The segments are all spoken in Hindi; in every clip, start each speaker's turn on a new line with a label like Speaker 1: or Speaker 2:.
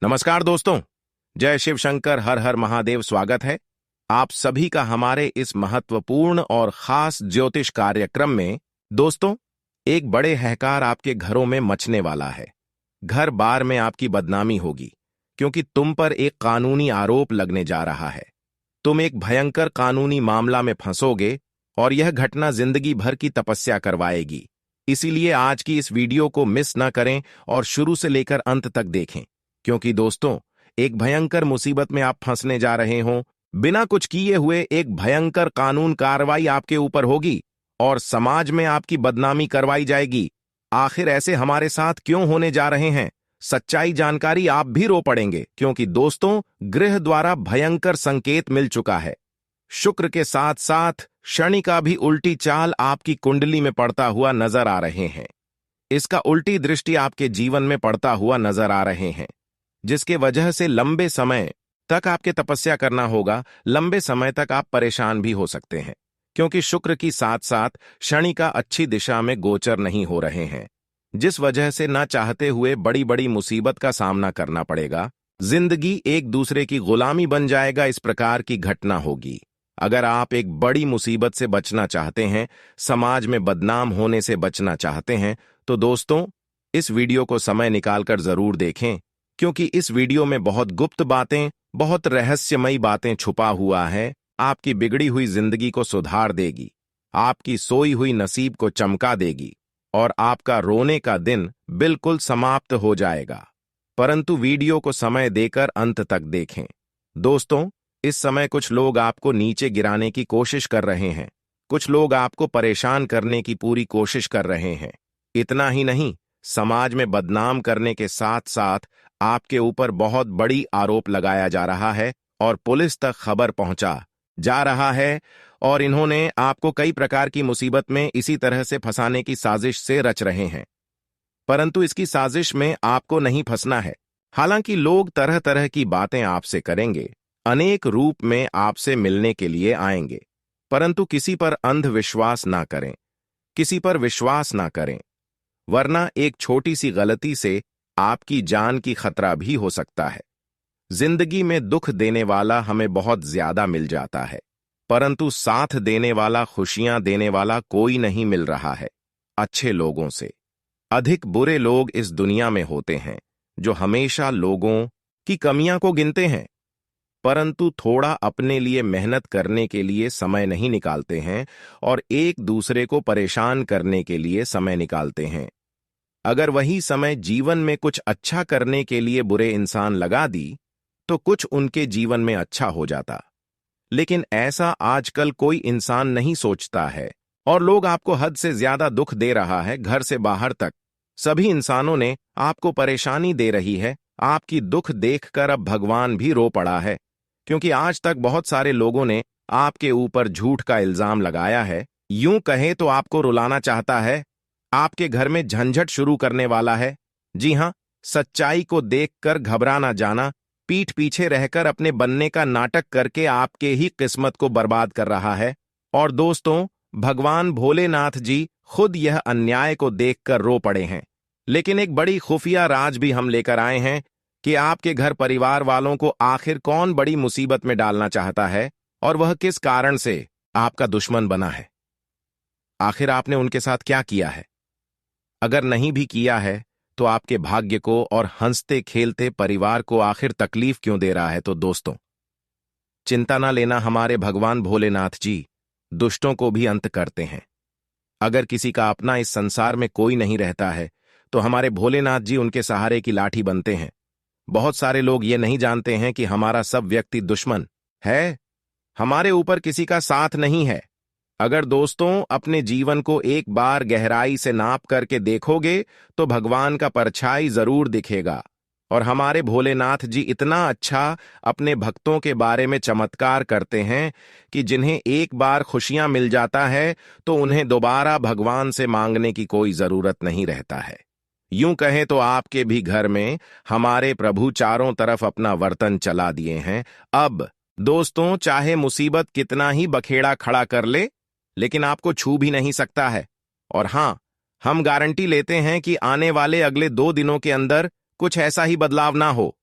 Speaker 1: नमस्कार दोस्तों। जय शिव शंकर, हर हर महादेव। स्वागत है आप सभी का हमारे इस महत्वपूर्ण और खास ज्योतिष कार्यक्रम में। दोस्तों, एक बड़े हहकार आपके घरों में मचने वाला है। घर बार में आपकी बदनामी होगी, क्योंकि तुम पर एक कानूनी आरोप लगने जा रहा है। तुम एक भयंकर कानूनी मामला में फंसोगे और यह घटना जिंदगी भर की तपस्या करवाएगी। इसीलिए आज की इस वीडियो को मिस न करें और शुरू से लेकर अंत तक देखें, क्योंकि दोस्तों, एक भयंकर मुसीबत में आप फंसने जा रहे हो। बिना कुछ किए हुए एक भयंकर कानून कार्रवाई आपके ऊपर होगी और समाज में आपकी बदनामी करवाई जाएगी। आखिर ऐसे हमारे साथ क्यों होने जा रहे हैं? सच्चाई जानकारी आप भी रो पड़ेंगे, क्योंकि दोस्तों, ग्रह द्वारा भयंकर संकेत मिल चुका है। शुक्र के साथ साथ शनि का भी उल्टी चाल आपकी कुंडली में पड़ता हुआ नजर आ रहे हैं। इसका उल्टी दृष्टि आपके जीवन में पड़ता हुआ नजर आ रहे हैं, जिसके वजह से लंबे समय तक आपके तपस्या करना होगा। लंबे समय तक आप परेशान भी हो सकते हैं, क्योंकि शुक्र की साथ साथ शनि का अच्छी दिशा में गोचर नहीं हो रहे हैं, जिस वजह से ना चाहते हुए बड़ी बड़ी मुसीबत का सामना करना पड़ेगा। जिंदगी एक दूसरे की गुलामी बन जाएगा, इस प्रकार की घटना होगी। अगर आप एक बड़ी मुसीबत से बचना चाहते हैं, समाज में बदनाम होने से बचना चाहते हैं, तो दोस्तों, इस वीडियो को समय निकालकर जरूर देखें, क्योंकि इस वीडियो में बहुत गुप्त बातें, बहुत रहस्यमयी बातें छुपा हुआ है। आपकी बिगड़ी हुई जिंदगी को सुधार देगी, आपकी सोई हुई नसीब को चमका देगी और आपका रोने का दिन बिल्कुल समाप्त हो जाएगा। परंतु वीडियो को समय देकर अंत तक देखें। दोस्तों, इस समय कुछ लोग आपको नीचे गिराने की कोशिश कर रहे हैं। कुछ लोग आपको परेशान करने की पूरी कोशिश कर रहे हैं। इतना ही नहीं, समाज में बदनाम करने के साथ साथ आपके ऊपर बहुत बड़ी आरोप लगाया जा रहा है और पुलिस तक खबर पहुंचा जा रहा है, और इन्होंने आपको कई प्रकार की मुसीबत में इसी तरह से फंसाने की साजिश से रच रहे हैं। परंतु इसकी साजिश में आपको नहीं फंसना है। हालांकि लोग तरह तरह की बातें आपसे करेंगे, अनेक रूप में आपसे मिलने के लिए आएंगे, परंतु किसी पर अंधविश्वास ना करें, किसी पर विश्वास ना करें, वरना एक छोटी सी गलती से आपकी जान की खतरा भी हो सकता है। जिंदगी में दुख देने वाला हमें बहुत ज्यादा मिल जाता है, परंतु साथ देने वाला, खुशियां देने वाला कोई नहीं मिल रहा है। अच्छे लोगों से अधिक बुरे लोग इस दुनिया में होते हैं, जो हमेशा लोगों की कमियां को गिनते हैं, परंतु थोड़ा अपने लिए मेहनत करने के लिए समय नहीं निकालते हैं और एक दूसरे को परेशान करने के लिए समय निकालते हैं। अगर वही समय जीवन में कुछ अच्छा करने के लिए बुरे इंसान लगा दी, तो कुछ उनके जीवन में अच्छा हो जाता। लेकिन ऐसा आजकल कोई इंसान नहीं सोचता है, और लोग आपको हद से ज्यादा दुख दे रहा है। घर से बाहर तक सभी इंसानों ने आपको परेशानी दे रही है। आपकी दुख देखकर अब भगवान भी रो पड़ा है, क्योंकि आज तक बहुत सारे लोगों ने आपके ऊपर झूठ का इल्जाम लगाया है। यूं कहें तो आपको रुलाना चाहता है, आपके घर में झंझट शुरू करने वाला है। जी हां, सच्चाई को देखकर घबरा ना जाना। पीठ पीछे रहकर अपने बनने का नाटक करके आपके ही किस्मत को बर्बाद कर रहा है। और दोस्तों, भगवान भोलेनाथ जी खुद यह अन्याय को देखकर रो पड़े हैं। लेकिन एक बड़ी खुफिया राज भी हम लेकर आए हैं कि आपके घर परिवार वालों को आखिर कौन बड़ी मुसीबत में डालना चाहता है और वह किस कारण से आपका दुश्मन बना है। आखिर आपने उनके साथ क्या किया है? अगर नहीं भी किया है, तो आपके भाग्य को और हंसते खेलते परिवार को आखिर तकलीफ क्यों दे रहा है? तो दोस्तों, चिंता ना लेना, हमारे भगवान भोलेनाथ जी दुष्टों को भी अंत करते हैं। अगर किसी का अपना इस संसार में कोई नहीं रहता है, तो हमारे भोलेनाथ जी उनके सहारे की लाठी बनते हैं। बहुत सारे लोग ये नहीं जानते हैं कि हमारा सब व्यक्ति दुश्मन है, हमारे ऊपर किसी का साथ नहीं है। अगर दोस्तों अपने जीवन को एक बार गहराई से नाप करके देखोगे, तो भगवान का परछाई जरूर दिखेगा। और हमारे भोलेनाथ जी इतना अच्छा अपने भक्तों के बारे में चमत्कार करते हैं कि जिन्हें एक बार खुशियां मिल जाता है, तो उन्हें दोबारा भगवान से मांगने की कोई जरूरत नहीं रहता है। यूं कहें तो आपके भी घर में हमारे प्रभु चारों तरफ अपना वर्तन चला दिए हैं। अब दोस्तों, चाहे मुसीबत कितना ही बखेड़ा खड़ा कर ले, लेकिन आपको छू भी नहीं सकता है। और हां, हम गारंटी लेते हैं कि आने वाले अगले 2 दिनों के अंदर कुछ ऐसा ही बदलाव ना हो।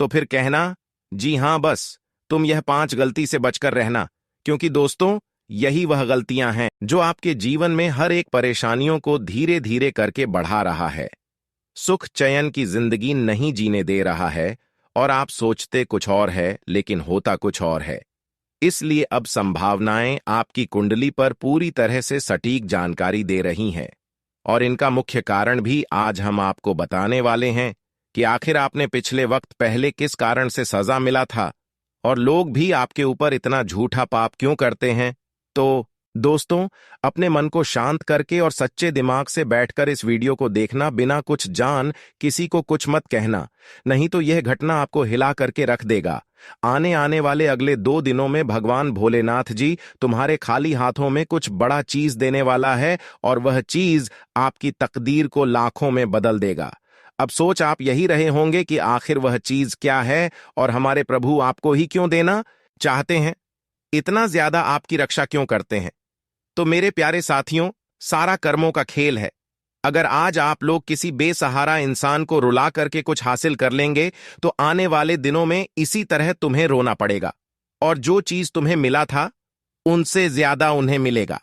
Speaker 1: तो फिर कहना, जी हाँ, बस तुम यह 5 गलती से बचकर रहना, क्योंकि दोस्तों यही वह गलतियां हैं जो आपके जीवन में हर एक परेशानियों को धीरे धीरे करके बढ़ा रहा है, सुख चैन की जिंदगी नहीं जीने दे रहा है, और आप सोचते कुछ और है लेकिन होता कुछ और है। इसलिए अब संभावनाएं आपकी कुंडली पर पूरी तरह से सटीक जानकारी दे रही हैं, और इनका मुख्य कारण भी आज हम आपको बताने वाले हैं कि आखिर आपने पिछले वक्त पहले किस कारण से सजा मिला था, और लोग भी आपके ऊपर इतना झूठा पाप क्यों करते हैं। तो दोस्तों, अपने मन को शांत करके और सच्चे दिमाग से बैठकर इस वीडियो को देखना, बिना कुछ जान किसी को कुछ मत कहना, नहीं तो यह घटना आपको हिला करके रख देगा। आने वाले अगले 2 दिनों में भगवान भोलेनाथ जी तुम्हारे खाली हाथों में कुछ बड़ा चीज देने वाला है, और वह चीज आपकी तकदीर को लाखों में बदल देगा। अब सोच आप यही रहे होंगे कि आखिर वह चीज क्या है, और हमारे प्रभु आपको ही क्यों देना चाहते हैं, इतना ज्यादा आपकी रक्षा क्यों करते हैं। तो मेरे प्यारे साथियों, सारा कर्मों का खेल है। अगर आज आप लोग किसी बेसहारा इंसान को रुला करके कुछ हासिल कर लेंगे, तो आने वाले दिनों में इसी तरह तुम्हें रोना पड़ेगा, और जो चीज तुम्हें मिला था उनसे ज्यादा उन्हें मिलेगा।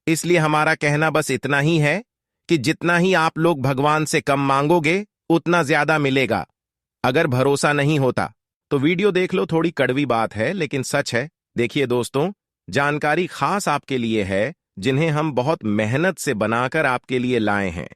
Speaker 1: इसलिए हमारा कहना बस इतना ही है कि जितना ही आप लोग भगवान से कम मांगोगे, उतना ज्यादा मिलेगा। अगर भरोसा नहीं होता तो वीडियो देख लो, थोड़ी कड़वी बात है लेकिन सच है। देखिए दोस्तों, जानकारी खास आपके लिए है, जिन्हें हम बहुत मेहनत से बनाकर आपके लिए लाए हैं।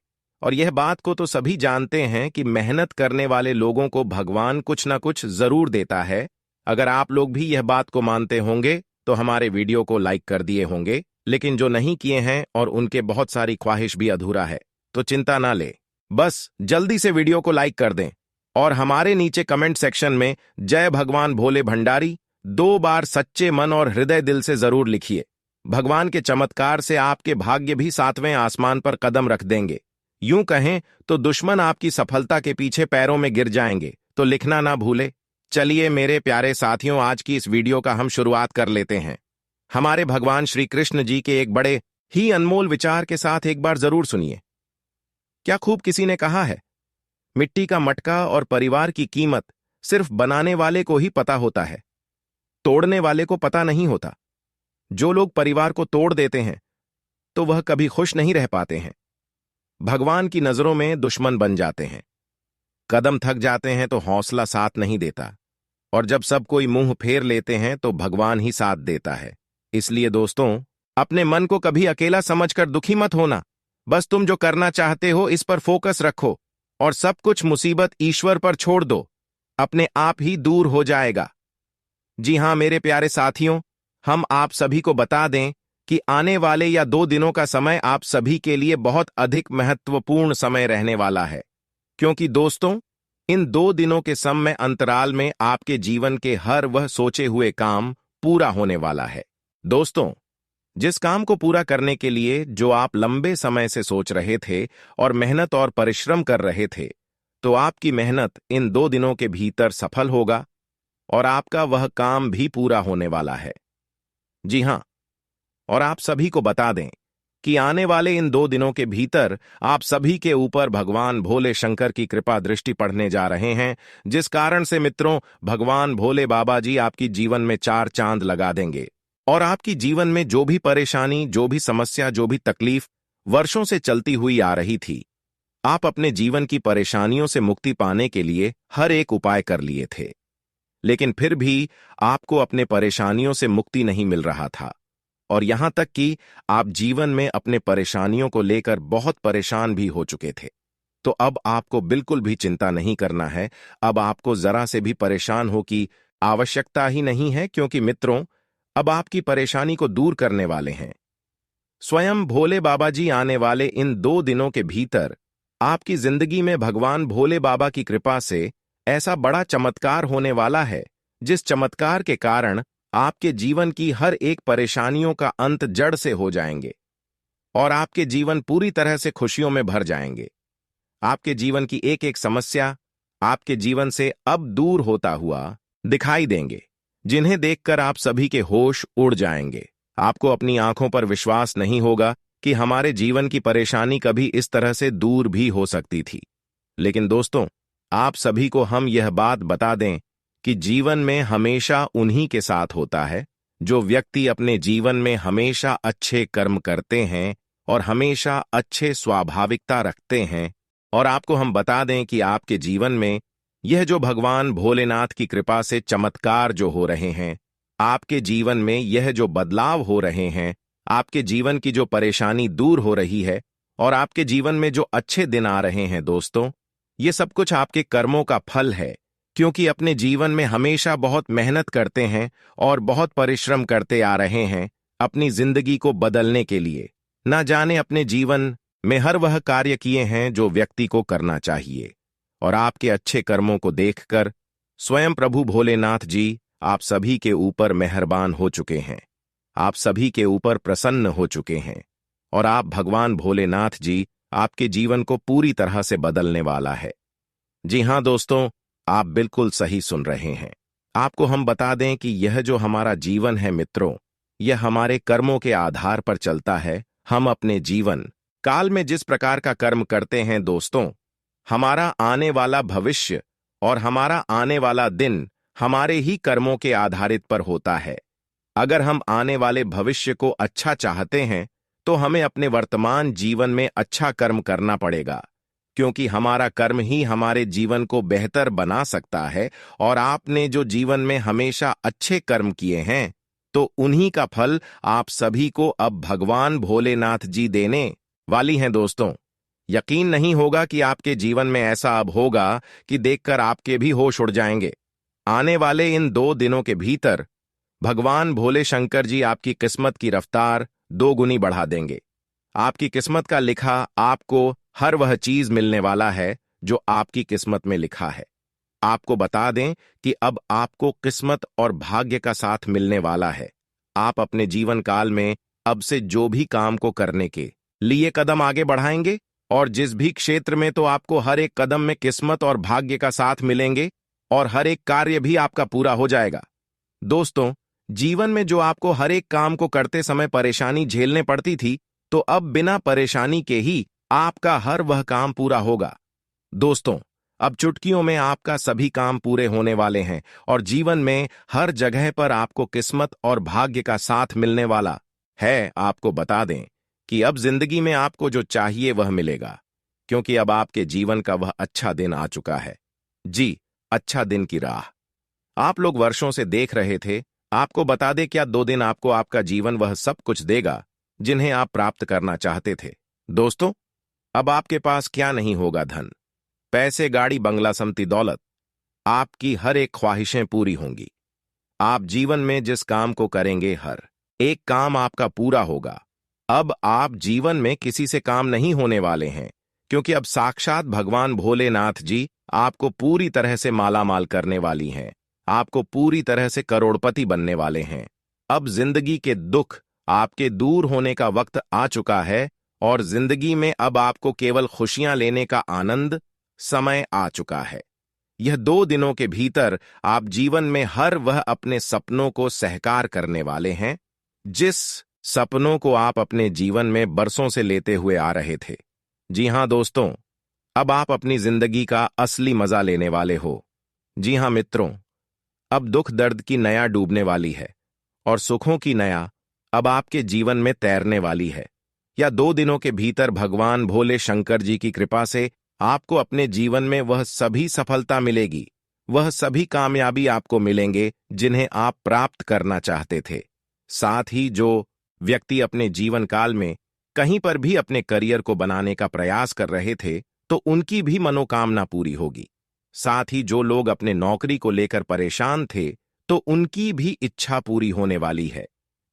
Speaker 1: और यह बात को तो सभी जानते हैं कि मेहनत करने वाले लोगों को भगवान कुछ ना कुछ जरूर देता है। अगर आप लोग भी यह बात को मानते होंगे तो हमारे वीडियो को लाइक कर दिए होंगे, लेकिन जो नहीं किए हैं और उनके बहुत सारी ख्वाहिश भी अधूरा है, तो चिंता ना ले, बस जल्दी से वीडियो को लाइक कर दें, और हमारे नीचे कमेंट सेक्शन में जय भगवान भोले भंडारी 2 बार सच्चे मन और हृदय दिल से जरूर लिखिए। भगवान के चमत्कार से आपके भाग्य भी 7वें आसमान पर कदम रख देंगे। यूं कहें तो दुश्मन आपकी सफलता के पीछे पैरों में गिर जाएंगे, तो लिखना ना भूले। चलिए मेरे प्यारे साथियों, आज की इस वीडियो का हम शुरुआत कर लेते हैं। हमारे भगवान श्री कृष्ण जी के एक बड़े ही अनमोल विचार के साथ एक बार जरूर सुनिए। क्या खूब किसी ने कहा है, मिट्टी का मटका और परिवार की कीमत सिर्फ बनाने वाले को ही पता होता है, तोड़ने वाले को पता नहीं होता। जो लोग परिवार को तोड़ देते हैं तो वह कभी खुश नहीं रह पाते हैं, भगवान की नजरों में दुश्मन बन जाते हैं। कदम थक जाते हैं तो हौसला साथ नहीं देता, और जब सब कोई मुंह फेर लेते हैं तो भगवान ही साथ देता है। इसलिए दोस्तों, अपने मन को कभी अकेला समझकर दुखी मत होना। बस तुम जो करना चाहते हो इस पर फोकस रखो, और सब कुछ मुसीबत ईश्वर पर छोड़ दो, अपने आप ही दूर हो जाएगा। जी हां मेरे प्यारे साथियों, हम आप सभी को बता दें कि आने वाले या 2 दिनों का समय आप सभी के लिए बहुत अधिक महत्वपूर्ण समय रहने वाला है, क्योंकि दोस्तों, इन 2 दिनों के समय अंतराल में आपके जीवन के हर वह सोचे हुए काम पूरा होने वाला है। दोस्तों, जिस काम को पूरा करने के लिए जो आप लंबे समय से सोच रहे थे और मेहनत और परिश्रम कर रहे थे, तो आपकी मेहनत इन 2 दिनों के भीतर सफल होगा, और आपका वह काम भी पूरा होने वाला है। जी हां, और आप सभी को बता दें कि आने वाले इन 2 दिनों के भीतर आप सभी के ऊपर भगवान भोले शंकर की कृपा दृष्टि पड़ने जा रहे हैं, जिस कारण से मित्रों, भगवान भोले बाबा जी आपकी जीवन में 4 चांद लगा देंगे, और आपकी जीवन में जो भी परेशानी, जो भी समस्या, जो भी तकलीफ वर्षों से चलती हुई आ रही थी, आप अपने जीवन की परेशानियों से मुक्ति पाने के लिए हर एक उपाय कर लिए थे, लेकिन फिर भी आपको अपने परेशानियों से मुक्ति नहीं मिल रहा था, और यहां तक कि आप जीवन में अपने परेशानियों को लेकर बहुत परेशान भी हो चुके थे। तो अब आपको बिल्कुल भी चिंता नहीं करना है। अब आपको जरा से भी परेशान हो की आवश्यकता ही नहीं है, क्योंकि मित्रों, अब आपकी परेशानी को दूर करने वाले हैं स्वयं भोले बाबा जी। आने वाले इन 2 दिनों के भीतर आपकी जिंदगी में भगवान भोले बाबा की कृपा से ऐसा बड़ा चमत्कार होने वाला है, जिस चमत्कार के कारण आपके जीवन की हर एक परेशानियों का अंत जड़ से हो जाएंगे, और आपके जीवन पूरी तरह से खुशियों में भर जाएंगे। आपके जीवन की एक एक समस्या आपके जीवन से अब दूर होता हुआ दिखाई देंगे, जिन्हें देखकर आप सभी के होश उड़ जाएंगे। आपको अपनी आंखों पर विश्वास नहीं होगा कि हमारे जीवन की परेशानी कभी इस तरह से दूर भी हो सकती थी। लेकिन दोस्तों, आप सभी को हम यह बात बता दें कि जीवन में हमेशा उन्हीं के साथ होता है जो व्यक्ति अपने जीवन में हमेशा अच्छे कर्म करते हैं और हमेशा अच्छे स्वाभाविकता रखते हैं। और आपको हम बता दें कि आपके जीवन में यह जो भगवान भोलेनाथ की कृपा से चमत्कार जो हो रहे हैं, आपके जीवन में यह जो बदलाव हो रहे हैं, आपके जीवन की जो परेशानी दूर हो रही है और आपके जीवन में जो अच्छे दिन आ रहे हैं दोस्तों, ये सब कुछ आपके कर्मों का फल है। क्योंकि अपने जीवन में हमेशा बहुत मेहनत करते हैं और बहुत परिश्रम करते आ रहे हैं अपनी जिंदगी को बदलने के लिए। ना जाने अपने जीवन में हर वह कार्य किए हैं जो व्यक्ति को करना चाहिए, और आपके अच्छे कर्मों को देखकर स्वयं प्रभु भोलेनाथ जी आप सभी के ऊपर मेहरबान हो चुके हैं, आप सभी के ऊपर प्रसन्न हो चुके हैं, और आप भगवान भोलेनाथ जी आपके जीवन को पूरी तरह से बदलने वाला है। जी हाँ दोस्तों, आप बिल्कुल सही सुन रहे हैं। आपको हम बता दें कि यह जो हमारा जीवन है मित्रों, यह हमारे कर्मों के आधार पर चलता है। हम अपने जीवन काल में जिस प्रकार का कर्म करते हैं दोस्तों, हमारा आने वाला भविष्य और हमारा आने वाला दिन हमारे ही कर्मों के आधारित पर होता है। अगर हम आने वाले भविष्य को अच्छा चाहते हैं तो हमें अपने वर्तमान जीवन में अच्छा कर्म करना पड़ेगा, क्योंकि हमारा कर्म ही हमारे जीवन को बेहतर बना सकता है। और आपने जो जीवन में हमेशा अच्छे कर्म किए हैं तो उन्हीं का फल आप सभी को अब भगवान भोलेनाथ जी देने वाली हैं दोस्तों। यकीन नहीं होगा कि आपके जीवन में ऐसा अब होगा कि देखकर आपके भी होश उड़ जाएंगे। आने वाले इन 2 दिनों के भीतर भगवान भोले शंकर जी आपकी किस्मत की रफ्तार 2 गुनी बढ़ा देंगे। आपकी किस्मत का लिखा आपको हर वह चीज मिलने वाला है जो आपकी किस्मत में लिखा है। आपको बता दें कि अब आपको किस्मत और भाग्य का साथ मिलने वाला है। आप अपने जीवन काल में अब से जो भी काम को करने के लिए कदम आगे बढ़ाएंगे और जिस भी क्षेत्र में, तो आपको हर एक कदम में किस्मत और भाग्य का साथ मिलेंगे और हर एक कार्य भी आपका पूरा हो जाएगा। दोस्तों, जीवन में जो आपको हर एक काम को करते समय परेशानी झेलने पड़ती थी, तो अब बिना परेशानी के ही आपका हर वह काम पूरा होगा। दोस्तों, अब चुटकियों में आपका सभी काम पूरे होने वाले हैं और जीवन में हर जगह पर आपको किस्मत और भाग्य का साथ मिलने वाला है। आपको बता दें कि अब जिंदगी में आपको जो चाहिए वह मिलेगा, क्योंकि अब आपके जीवन का वह अच्छा दिन आ चुका है। जी, अच्छा दिन की राह आप लोग वर्षों से देख रहे थे। आपको बता दें क्या 2 दिन आपको आपका जीवन वह सब कुछ देगा जिन्हें आप प्राप्त करना चाहते थे। दोस्तों, अब आपके पास क्या नहीं होगा, धन, पैसे, गाड़ी, बंगला, संपत्ति, दौलत, आपकी हर एक ख्वाहिशें पूरी होंगी। आप जीवन में जिस काम को करेंगे हर एक काम आपका पूरा होगा। अब आप जीवन में किसी से काम नहीं होने वाले हैं, क्योंकि अब साक्षात भगवान भोलेनाथ जी आपको पूरी तरह से मालामाल करने वाली हैं। आपको पूरी तरह से करोड़पति बनने वाले हैं। अब जिंदगी के दुख आपके दूर होने का वक्त आ चुका है और जिंदगी में अब आपको केवल खुशियां लेने का आनंद समय आ चुका है। यह 2 दिनों के भीतर आप जीवन में हर वह अपने सपनों को साकार करने वाले हैं, जिस सपनों को आप अपने जीवन में बरसों से लेते हुए आ रहे थे। जी हां दोस्तों, अब आप अपनी जिंदगी का असली मजा लेने वाले हो। जी हां मित्रों, अब दुख दर्द की नया डूबने वाली है और सुखों की नया अब आपके जीवन में तैरने वाली है। या 2 दिनों के भीतर भगवान भोले शंकर जी की कृपा से आपको अपने जीवन में वह सभी सफलता मिलेगी, वह सभी कामयाबी आपको मिलेंगे जिन्हें आप प्राप्त करना चाहते थे। साथ ही जो व्यक्ति अपने जीवन काल में कहीं पर भी अपने करियर को बनाने का प्रयास कर रहे थे, तो उनकी भी मनोकामना पूरी होगी। साथ ही जो लोग अपने नौकरी को लेकर परेशान थे, तो उनकी भी इच्छा पूरी होने वाली है,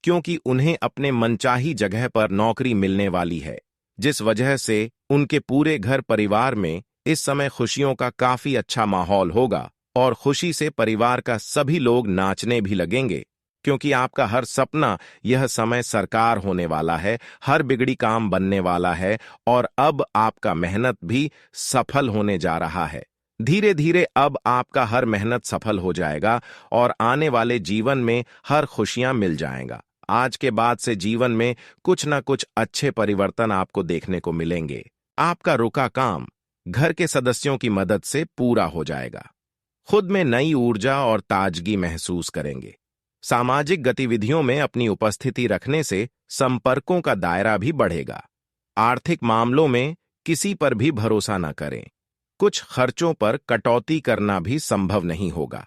Speaker 1: क्योंकि उन्हें अपने मनचाही जगह पर नौकरी मिलने वाली है, जिस वजह से उनके पूरे घर परिवार में इस समय खुशियों का काफी अच्छा माहौल होगा और खुशी से परिवार का सभी लोग नाचने भी लगेंगे, क्योंकि आपका हर सपना यह समय साकार होने वाला है, हर बिगड़ी काम बनने वाला है और अब आपका मेहनत भी सफल होने जा रहा है। धीरे धीरे अब आपका हर मेहनत सफल हो जाएगा और आने वाले जीवन में हर खुशियां मिल जाएगा। आज के बाद से जीवन में कुछ ना कुछ अच्छे परिवर्तन आपको देखने को मिलेंगे। आपका रुका काम घर के सदस्यों की मदद से पूरा हो जाएगा। खुद में नई ऊर्जा और ताजगी महसूस करेंगे। सामाजिक गतिविधियों में अपनी उपस्थिति रखने से संपर्कों का दायरा भी बढ़ेगा। आर्थिक मामलों में किसी पर भी भरोसा न करें। कुछ खर्चों पर कटौती करना भी संभव नहीं होगा।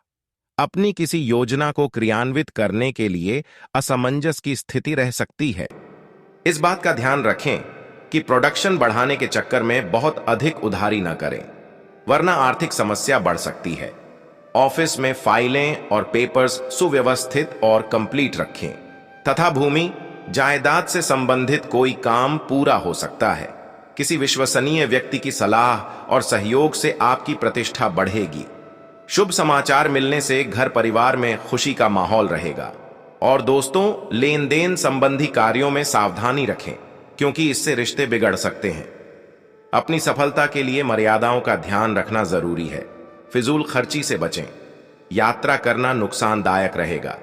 Speaker 1: अपनी किसी योजना को क्रियान्वित करने के लिए असमंजस की स्थिति रह सकती है। इस बात का ध्यान रखें कि प्रोडक्शन बढ़ाने के चक्कर में बहुत अधिक उधारी न करें, वरना आर्थिक समस्या बढ़ सकती है। ऑफिस में फाइलें और पेपर्स सुव्यवस्थित और कंप्लीट रखें तथा भूमि जायदाद से संबंधित कोई काम पूरा हो सकता है। किसी विश्वसनीय व्यक्ति की सलाह और सहयोग से आपकी प्रतिष्ठा बढ़ेगी। शुभ समाचार मिलने से घर परिवार में खुशी का माहौल रहेगा। और दोस्तों, लेन देन संबंधी कार्यों में सावधानी रखें, क्योंकि इससे रिश्ते बिगड़ सकते हैं। अपनी सफलता के लिए मर्यादाओं का ध्यान रखना जरूरी है। फिजूल खर्ची से बचें। यात्रा करना नुकसानदायक रहेगा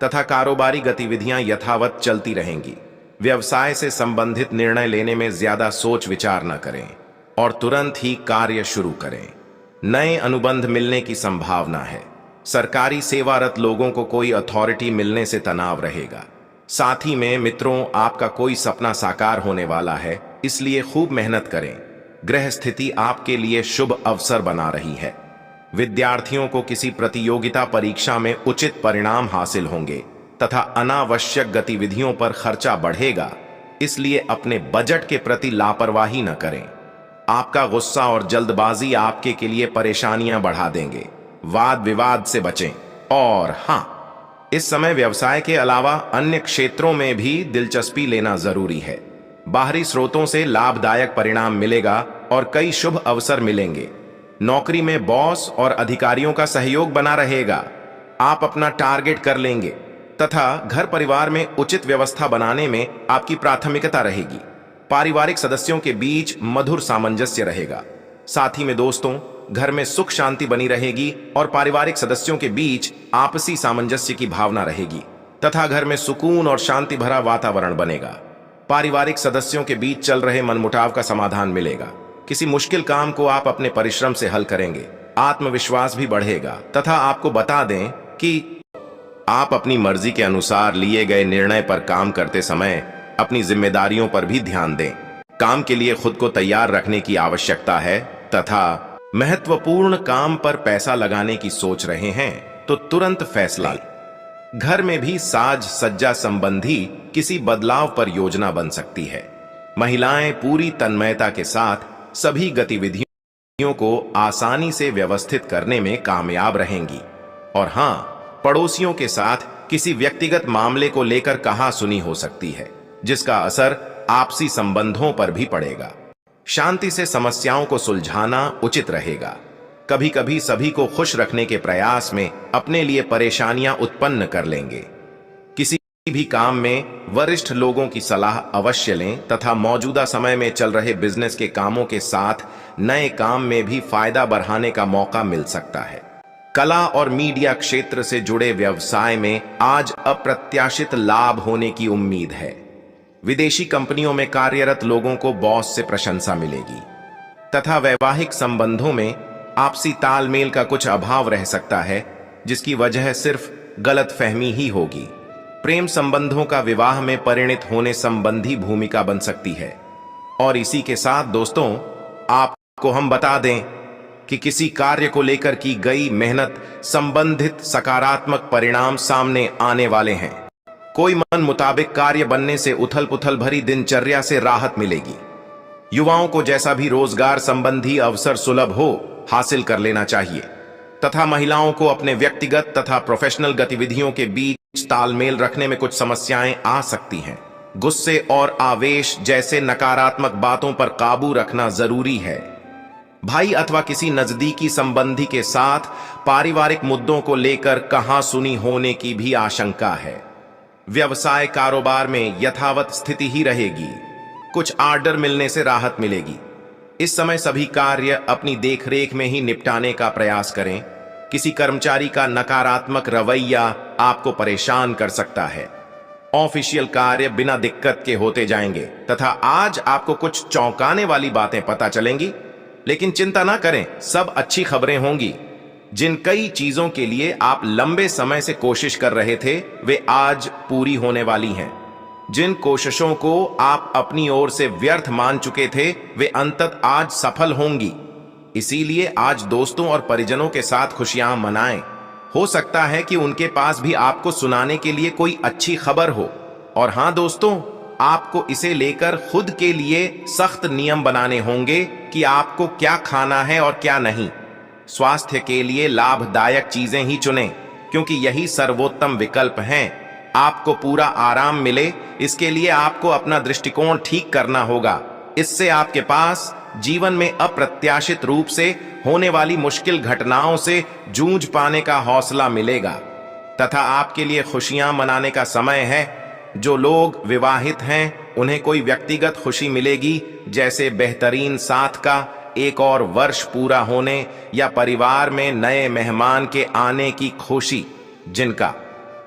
Speaker 1: तथा कारोबारी गतिविधियां यथावत चलती रहेंगी। व्यवसाय से संबंधित निर्णय लेने में ज्यादा सोच विचार न करें और तुरंत ही कार्य शुरू करें। नए अनुबंध मिलने की संभावना है। सरकारी सेवारत लोगों को कोई अथॉरिटी मिलने से तनाव रहेगा। साथ ही में मित्रों, आपका कोई सपना साकार होने वाला है, इसलिए खूब मेहनत करें। ग्रह स्थिति आपके लिए शुभ अवसर बना रही है। विद्यार्थियों को किसी प्रतियोगिता परीक्षा में उचित परिणाम हासिल होंगे तथा अनावश्यक गतिविधियों पर खर्चा बढ़ेगा, इसलिए अपने बजट के प्रति लापरवाही न करें। आपका गुस्सा और जल्दबाजी आपके के लिए परेशानियां बढ़ा देंगे। वाद विवाद से बचें। और हां, इस समय व्यवसाय के अलावा अन्य क्षेत्रों में भी दिलचस्पी लेना जरूरी है। बाहरी स्रोतों से लाभदायक परिणाम मिलेगा और कई शुभ अवसर मिलेंगे। नौकरी में बॉस और अधिकारियों का सहयोग बना रहेगा। आप अपना टारगेट कर लेंगे तथा घर परिवार में उचित व्यवस्था बनाने में आपकी प्राथमिकता रहेगी। पारिवारिक सदस्यों के बीच मधुर सामंजस्य रहेगा। साथ ही में दोस्तों, घर में सुख शांति बनी रहेगी और पारिवारिक सदस्यों के बीच आपसी सामंजस्य की भावना रहेगी तथा घर में सुकून और शांति भरा वातावरण बनेगा। पारिवारिक सदस्यों के बीच चल रहे मनमुटाव का समाधान मिलेगा। किसी मुश्किल काम को आप अपने परिश्रम से हल करेंगे। आत्मविश्वास भी बढ़ेगा तथा आपको बता दें कि आप अपनी मर्जी के अनुसार लिए गए निर्णय पर काम करते समय अपनी जिम्मेदारियों पर भी ध्यान दें। काम के लिए खुद को तैयार रखने की आवश्यकता है तथा महत्वपूर्ण काम पर पैसा लगाने की सोच रहे हैं तो तुरंत फैसला लें। घर में भी साज सज्जा संबंधी किसी बदलाव पर योजना बन सकती है। महिलाएं पूरी तन्मयता के साथ सभी गतिविधियों को आसानी से व्यवस्थित करने में कामयाब रहेंगी। और हां, पड़ोसियों के साथ किसी व्यक्तिगत मामले को लेकर कहासुनी हो सकती है, जिसका असर आपसी संबंधों पर भी पड़ेगा। शांति से समस्याओं को सुलझाना उचित रहेगा। कभी कभी सभी को खुश रखने के प्रयास में अपने लिए परेशानियां उत्पन्न कर लेंगे। किसी भी काम में वरिष्ठ लोगों की सलाह अवश्य लें तथा मौजूदा समय में चल रहे बिजनेस के कामों के साथ नए काम में भी फायदा बढ़ाने का मौका मिल सकता है। कला और मीडिया क्षेत्र से जुड़े व्यवसाय में आज अप्रत्याशित लाभ होने की उम्मीद है। विदेशी कंपनियों में कार्यरत लोगों को बॉस से प्रशंसा मिलेगी तथा वैवाहिक संबंधों में आपसी तालमेल का कुछ अभाव रह सकता है, जिसकी वजह सिर्फ गलतफहमी ही होगी। प्रेम संबंधों का विवाह में परिणित होने संबंधी भूमिका बन सकती है। और इसी के साथ दोस्तों, आपको हम बता दें कि किसी कार्य को लेकर की गई मेहनत संबंधित सकारात्मक परिणाम सामने आने वाले हैं। कोई मन मुताबिक कार्य बनने से उथल पुथल भरी दिनचर्या से राहत मिलेगी। युवाओं को जैसा भी रोजगार संबंधी अवसर सुलभ हो, हासिल कर लेना चाहिए तथा महिलाओं को अपने व्यक्तिगत तथा प्रोफेशनल गतिविधियों के बीच तालमेल रखने में कुछ समस्याएं आ सकती हैं। गुस्से और आवेश जैसे नकारात्मक बातों पर काबू रखना जरूरी है। भाई अथवा किसी नजदीकी संबंधी के साथ पारिवारिक मुद्दों को लेकर कहासुनी होने की भी आशंका है। व्यवसाय कारोबार में यथावत स्थिति ही रहेगी। कुछ आर्डर मिलने से राहत मिलेगी। इस समय सभी कार्य अपनी देखरेख में ही निपटाने का प्रयास करें। किसी कर्मचारी का नकारात्मक रवैया आपको परेशान कर सकता है। ऑफिशियल कार्य बिना दिक्कत के होते जाएंगे तथा आज आपको कुछ चौंकाने वाली बातें पता चलेंगी, लेकिन चिंता ना करें, सब अच्छी खबरें होंगी। जिन कई चीजों के लिए आप लंबे समय से कोशिश कर रहे थे, वे आज पूरी होने वाली हैं। जिन कोशिशों को आप अपनी ओर से व्यर्थ मान चुके थे, वे अंततः आज सफल होंगी। इसीलिए आज दोस्तों और परिजनों के साथ खुशियां मनाएं। हो सकता है कि उनके पास भी आपको सुनाने के लिए कोई अच्छी खबर हो। और हां दोस्तों, आपको इसे लेकर खुद के लिए सख्त नियम बनाने होंगे कि आपको क्या खाना है और क्या नहीं। स्वास्थ्य के लिए लाभदायक चीजें ही चुनें, क्योंकि यही सर्वोत्तम विकल्प हैं। आपको पूरा आराम मिले, इसके लिए आपको अपना दृष्टिकोण ठीक करना होगा। इससे आपके पास जीवन में अप्रत्याशित रूप से होने वाली मुश्किल घटनाओं से जूझ पाने का हौसला मिलेगा तथा आपके लिए खुशियां मनाने का समय है। जो लोग विवाहित हैं, उन्हें कोई व्यक्तिगत खुशी मिलेगी, जैसे बेहतरीन साथ का एक और वर्ष पूरा होने या परिवार में नए मेहमान के आने की खुशी। जिनका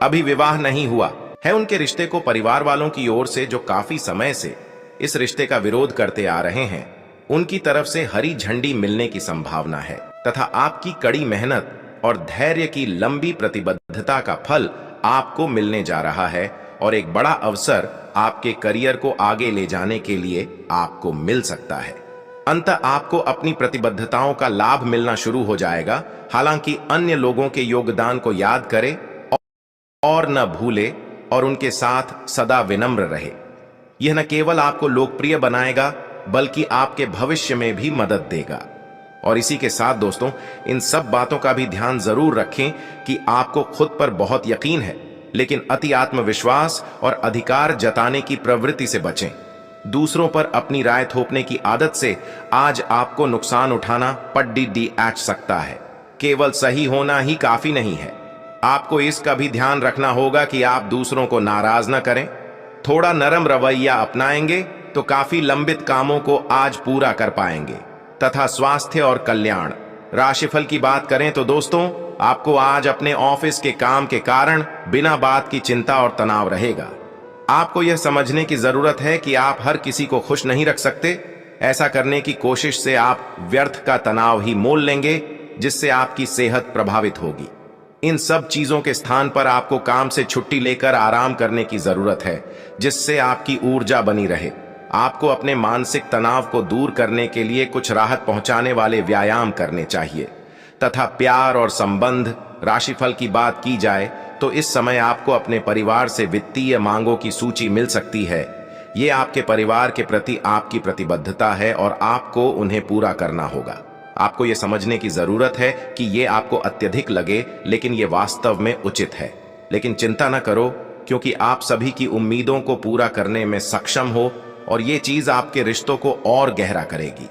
Speaker 1: अभी विवाह नहीं हुआ है, उनके रिश्ते को परिवार वालों की ओर से, जो काफी समय से इस रिश्ते का विरोध करते आ रहे हैं, उनकी तरफ से हरी झंडी मिलने की संभावना है तथा आपकी कड़ी मेहनत और धैर्य की लंबी प्रतिबद्धता का फल आपको मिलने जा रहा है और एक बड़ा अवसर आपके करियर को आगे ले जाने के लिए आपको मिल सकता है। अंततः आपको अपनी प्रतिबद्धताओं का लाभ मिलना शुरू हो जाएगा। हालांकि अन्य लोगों के योगदान को याद करें और न भूले और उनके साथ सदा विनम्र रहे। यह न केवल आपको लोकप्रिय बनाएगा, बल्कि आपके भविष्य में भी मदद देगा। और इसी के साथ दोस्तों, इन सब बातों का भी ध्यान जरूर रखें कि आपको खुद पर बहुत यकीन है, लेकिन अति आत्मविश्वास और अधिकार जताने की प्रवृत्ति से बचें। दूसरों पर अपनी राय थोपने की आदत से आज आपको नुकसान उठाना पड़ सकता है। केवल सही होना ही काफी नहीं है, आपको इसका भी ध्यान रखना होगा कि आप दूसरों को नाराज न करें। थोड़ा नरम रवैया अपनाएंगे तो काफी लंबित कामों को आज पूरा कर पाएंगे। तथा स्वास्थ्य और कल्याण राशिफल की बात करें तो दोस्तों, आपको आज अपने ऑफिस के काम के कारण बिना बात की चिंता और तनाव रहेगा। आपको यह समझने की जरूरत है कि आप हर किसी को खुश नहीं रख सकते। ऐसा करने की कोशिश से आप व्यर्थ का तनाव ही मोल लेंगे, जिससे आपकी सेहत प्रभावित होगी। इन सब चीजों के स्थान पर आपको काम से छुट्टी लेकर आराम करने की जरूरत है, जिससे आपकी ऊर्जा बनी रहे। आपको अपने मानसिक तनाव को दूर करने के लिए कुछ राहत पहुंचाने वाले व्यायाम करने चाहिए। तथा प्यार और संबंध राशिफल की बात की जाए तो इस समय आपको अपने परिवार से वित्तीय मांगों की सूची मिल सकती है। ये आपके परिवार के प्रति आपकी प्रतिबद्धता है और आपको उन्हें पूरा करना होगा। आपको यह समझने की जरूरत है कि ये आपको अत्यधिक लगे, लेकिन ये वास्तव में उचित है। लेकिन चिंता न करो, क्योंकि आप सभी की उम्मीदों को पूरा करने में सक्षम हो और ये चीज आपके रिश्तों को और गहरा करेगी।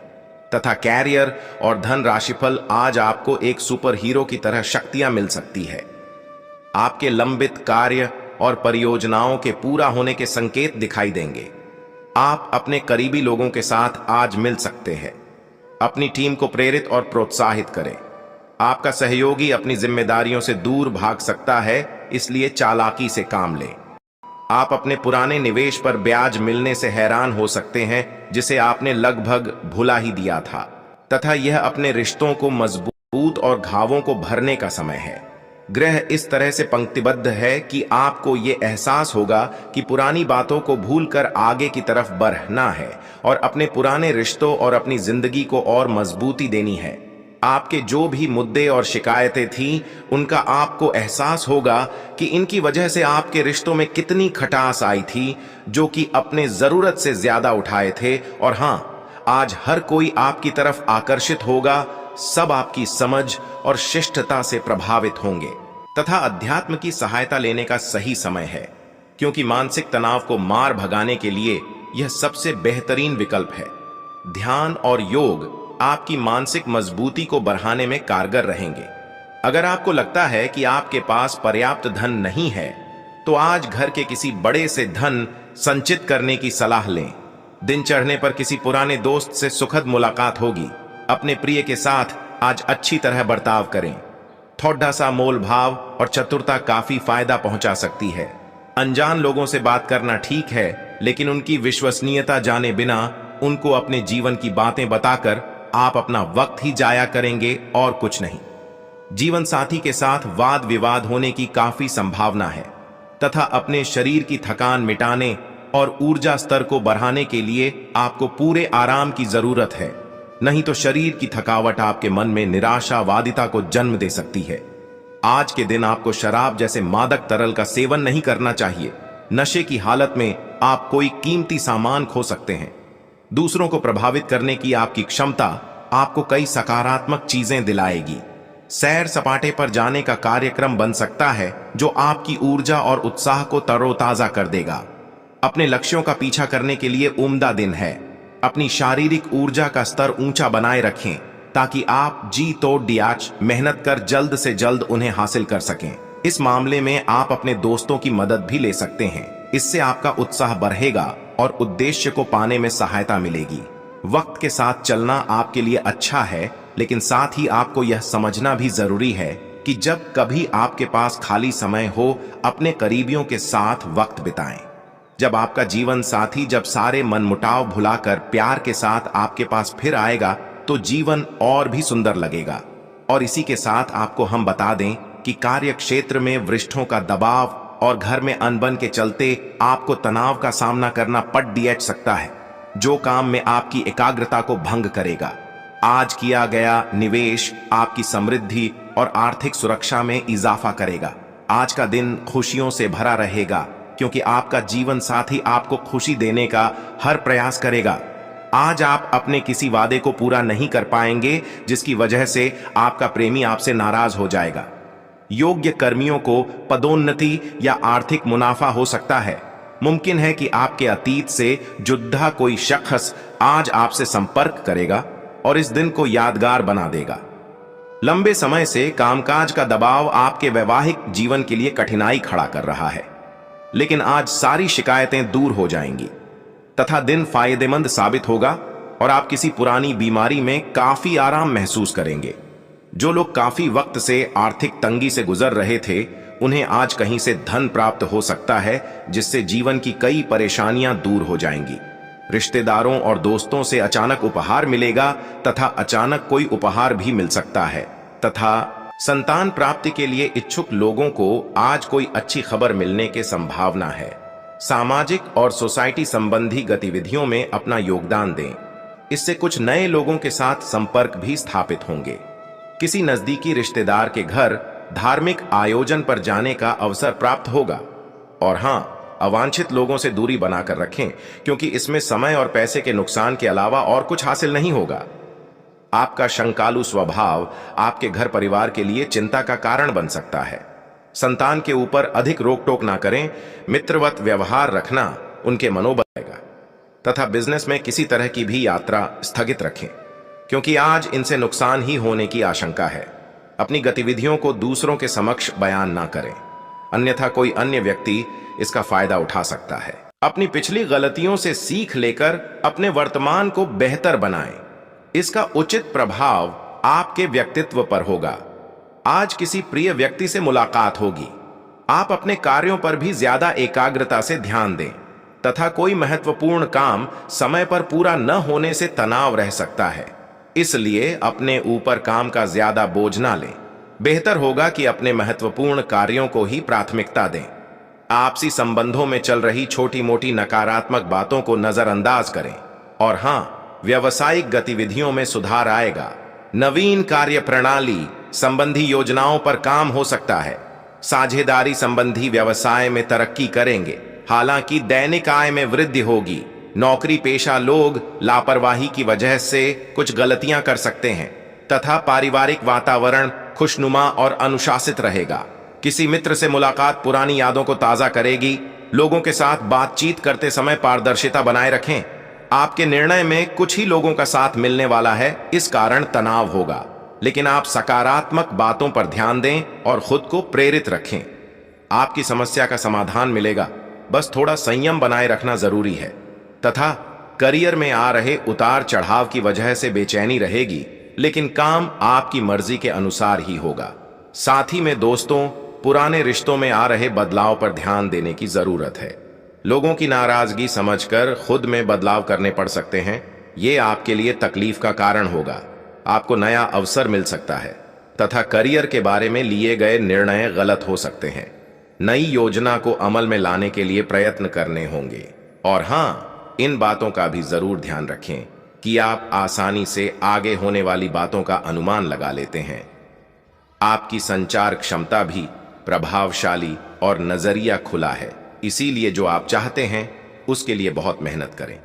Speaker 1: तथा कैरियर और धन राशिफल आज आपको एक सुपर हीरो की तरह शक्तियां मिल सकती है। आपके लंबित कार्य और परियोजनाओं के पूरा होने के संकेत दिखाई देंगे। आप अपने करीबी लोगों के साथ आज मिल सकते हैं। अपनी टीम को प्रेरित और प्रोत्साहित करें। आपका सहयोगी अपनी जिम्मेदारियों से दूर भाग सकता है, इसलिए चालाकी से काम लें। आप अपने पुराने निवेश पर ब्याज मिलने से हैरान हो सकते हैं, जिसे आपने लगभग भुला ही दिया था। तथा यह अपने रिश्तों को मजबूत और घावों को भरने का समय है। ग्रह इस तरह से पंक्तिबद्ध है कि आपको ये एहसास होगा कि पुरानी बातों को भूलकर आगे की तरफ बढ़ना है और अपने पुराने रिश्तों और अपनी जिंदगी को और मजबूती देनी है। आपके जो भी मुद्दे और शिकायतें थीं, उनका आपको एहसास होगा कि इनकी वजह से आपके रिश्तों में कितनी खटास आई थी, जो कि अपने जरूरत से ज्यादा उठाए थे। और हां, आज हर कोई आपकी तरफ आकर्षित होगा। सब आपकी समझ और शिष्टता से प्रभावित होंगे। तथा अध्यात्म की सहायता लेने का सही समय है, क्योंकि मानसिक तनाव को मार भगाने के लिए यह सबसे बेहतरीन विकल्प है। ध्यान और योग आपकी मानसिक मजबूती को बढ़ाने में कारगर रहेंगे। अगर आपको लगता है कि आपके पास पर्याप्त धन नहीं है, तो आज घर के किसी बड़े से धन संचित करने की सलाह लें। दिन चढ़ने पर किसी पुराने दोस्त से सुखद मुलाकात होगी। अपने प्रिय के साथ आज अच्छी तरह बर्ताव करें। थोड़ा सा मोल भाव और चतुरता काफी फायदा पहुंचा सकती है। अनजान लोगों से बात करना ठीक है, लेकिन उनकी विश्वसनीयता जाने बिना उनको अपने जीवन की बातें बताकर आप अपना वक्त ही जाया करेंगे और कुछ नहीं। जीवन साथी के साथ वाद विवाद होने की काफी संभावना है तथा अपने शरीर की थकान मिटाने और ऊर्जा स्तर को बढ़ाने के लिए आपको पूरे आराम की जरूरत है, नहीं तो शरीर की थकावट आपके मन में निराशावादिता को जन्म दे सकती है। आज के दिन आपको शराब जैसे मादक तरल का सेवन नहीं करना चाहिए। नशे की हालत में आप कोई कीमती सामान खो सकते हैं। दूसरों को प्रभावित करने की आपकी क्षमता आपको कई सकारात्मक चीजें दिलाएगी। सैर सपाटे पर जाने का कार्यक्रम बन सकता है जो आपकी ऊर्जा और उत्साह को तरोताजा कर देगा। अपने लक्ष्यों का पीछा करने के लिए उम्दा दिन है। अपनी शारीरिक ऊर्जा का स्तर ऊंचा बनाए रखें ताकि आप जी तोड़ दियाच मेहनत कर जल्द से जल्द उन्हें हासिल कर सकें। इस मामले में आप अपने दोस्तों की मदद भी ले सकते हैं। इससे आपका उत्साह बढ़ेगा और उद्देश्य को पाने में सहायता मिलेगी। वक्त के साथ चलना आपके लिए अच्छा है, लेकिन साथ ही आपको यह समझना भी जरूरी है कि जब कभी आपके पास खाली समय हो, अपने करीबियों के साथ वक्त बिताएं। जब आपका जीवन साथी जब सारे मनमुटाव भुलाकर प्यार के साथ आपके पास फिर आएगा तो जीवन और भी सुंदर लगेगा। और इसी के साथ आपको हम बता दें कि कार्य क्षेत्र में वरिष्ठों का दबाव और घर में अनबन के चलते आपको तनाव का सामना करना पड़ सकता है, जो काम में आपकी एकाग्रता को भंग करेगा। आज किया गया निवेश आपकी समृद्धि और आर्थिक सुरक्षा में इजाफा करेगा। आज का दिन खुशियों से भरा रहेगा क्योंकि आपका जीवन साथी आपको खुशी देने का हर प्रयास करेगा। आज आप अपने किसी वादे को पूरा नहीं कर पाएंगे जिसकी वजह से आपका प्रेमी आपसे नाराज हो जाएगा। योग्य कर्मियों को पदोन्नति या आर्थिक मुनाफा हो सकता है। मुमकिन है कि आपके अतीत से जुड़ा कोई शख्स आज आपसे संपर्क करेगा और इस दिन को यादगार बना देगा। लंबे समय से कामकाज का दबाव आपके वैवाहिक जीवन के लिए कठिनाई खड़ा कर रहा है, लेकिन आज सारी शिकायतें दूर हो जाएंगी तथा दिन फायदेमंद साबित होगा और आप किसी पुरानी बीमारी में काफी आराम महसूस करेंगे। जो लोग काफी वक्त से आर्थिक तंगी से गुजर रहे थे, उन्हें आज कहीं से धन प्राप्त हो सकता है जिससे जीवन की कई परेशानियां दूर हो जाएंगी। रिश्तेदारों और दोस्तों से अचानक उपहार मिलेगा तथा अचानक कोई उपहार भी मिल सकता है तथा संतान प्राप्ति के लिए इच्छुक लोगों को आज कोई अच्छी खबर मिलने की संभावना है। सामाजिक और सोसाइटी संबंधी गतिविधियों में अपना योगदान दें। इससे कुछ नए लोगों के साथ संपर्क भी स्थापित होंगे। किसी नजदीकी रिश्तेदार के घर धार्मिक आयोजन पर जाने का अवसर प्राप्त होगा। और हां, अवांछित लोगों से दूरी बनाकर रखें क्योंकि इसमें समय और पैसे के नुकसान के अलावा और कुछ हासिल नहीं होगा। आपका शंकालु स्वभाव आपके घर परिवार के लिए चिंता का कारण बन सकता है। संतान के ऊपर अधिक रोक टोक ना करें। मित्रवत व्यवहार रखना उनके मनोबल बढ़ाएगा तथा बिजनेस में किसी तरह की भी यात्रा स्थगित रखें क्योंकि आज इनसे नुकसान ही होने की आशंका है। अपनी गतिविधियों को दूसरों के समक्ष बयान ना करें, अन्यथा कोई अन्य व्यक्ति इसका फायदा उठा सकता है। अपनी पिछली गलतियों से सीख लेकर अपने वर्तमान को बेहतर बनाएं। इसका उचित प्रभाव आपके व्यक्तित्व पर होगा। आज किसी प्रिय व्यक्ति से मुलाकात होगी। आप अपने कार्यों पर भी ज्यादा एकाग्रता से ध्यान दें तथा कोई महत्वपूर्ण काम समय पर पूरा न होने से तनाव रह सकता है, इसलिए अपने ऊपर काम का ज्यादा बोझ ना लें। बेहतर होगा कि अपने महत्वपूर्ण कार्यों को ही प्राथमिकता दें। आपसी संबंधों में चल रही छोटी मोटी नकारात्मक बातों को नजरअंदाज करें। और हां, व्यावसायिक गतिविधियों में सुधार आएगा। नवीन कार्य प्रणाली संबंधी योजनाओं पर काम हो सकता है। साझेदारी संबंधी व्यवसाय में तरक्की करेंगे। हालांकि दैनिक आय में वृद्धि होगी। नौकरी पेशा लोग लापरवाही की वजह से कुछ गलतियां कर सकते हैं तथा पारिवारिक वातावरण खुशनुमा और अनुशासित रहेगा। किसी मित्र से मुलाकात पुरानी यादों को ताजा करेगी। लोगों के साथ बातचीत करते समय पारदर्शिता बनाए रखें। आपके निर्णय में कुछ ही लोगों का साथ मिलने वाला है, इस कारण तनाव होगा, लेकिन आप सकारात्मक बातों पर ध्यान दें और खुद को प्रेरित रखें। आपकी समस्या का समाधान मिलेगा, बस थोड़ा संयम बनाए रखना जरूरी है। तथा करियर में आ रहे उतार चढ़ाव की वजह से बेचैनी रहेगी, लेकिन काम आपकी मर्जी के अनुसार ही होगा। साथ ही में दोस्तों, पुराने रिश्तों में आ रहे बदलाव पर ध्यान देने की जरूरत है। लोगों की नाराजगी समझकर खुद में बदलाव करने पड़ सकते हैं ये आपके लिए तकलीफ का कारण होगा। आपको नया अवसर मिल सकता है तथा करियर के बारे में लिए गए निर्णय गलत हो सकते हैं। नई योजना को अमल में लाने के लिए प्रयत्न करने होंगे। और हां, इन बातों का भी जरूर ध्यान रखें कि आप आसानी से आगे होने वाली बातों का अनुमान लगा लेते हैं। आपकी संचार क्षमता भी प्रभावशाली और नजरिया खुला है, इसीलिए जो आप चाहते हैं उसके लिए बहुत मेहनत करें।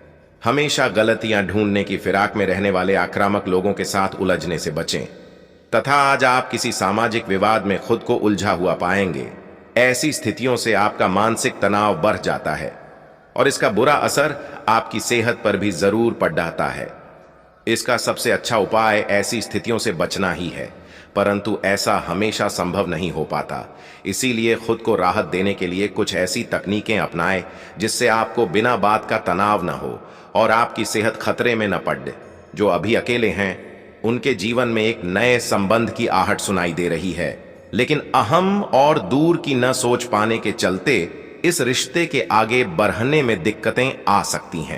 Speaker 1: हमेशा गलतियां ढूंढने की फिराक में रहने वाले आक्रामक लोगों के साथ उलझने से बचें तथा आज आप किसी सामाजिक विवाद में खुद को उलझा हुआ पाएंगे। ऐसी स्थितियों से आपका मानसिक तनाव बढ़ जाता है और इसका बुरा असर आपकी सेहत पर भी जरूर पड़ जाता है। इसका सबसे अच्छा उपाय ऐसी स्थितियों से बचना ही है, परंतु ऐसा हमेशा संभव नहीं हो पाता। इसीलिए खुद को राहत देने के लिए कुछ ऐसी तकनीकें अपनाएं जिससे आपको बिना बात का तनाव न हो और आपकी सेहत खतरे में न पड़े। जो अभी अकेले हैं उनके जीवन में एक नए संबंध की आहट सुनाई दे रही है, लेकिन अहम और दूर की न सोच पाने के चलते इस रिश्ते के आगे बढ़ने में दिक्कतें आ सकती हैं।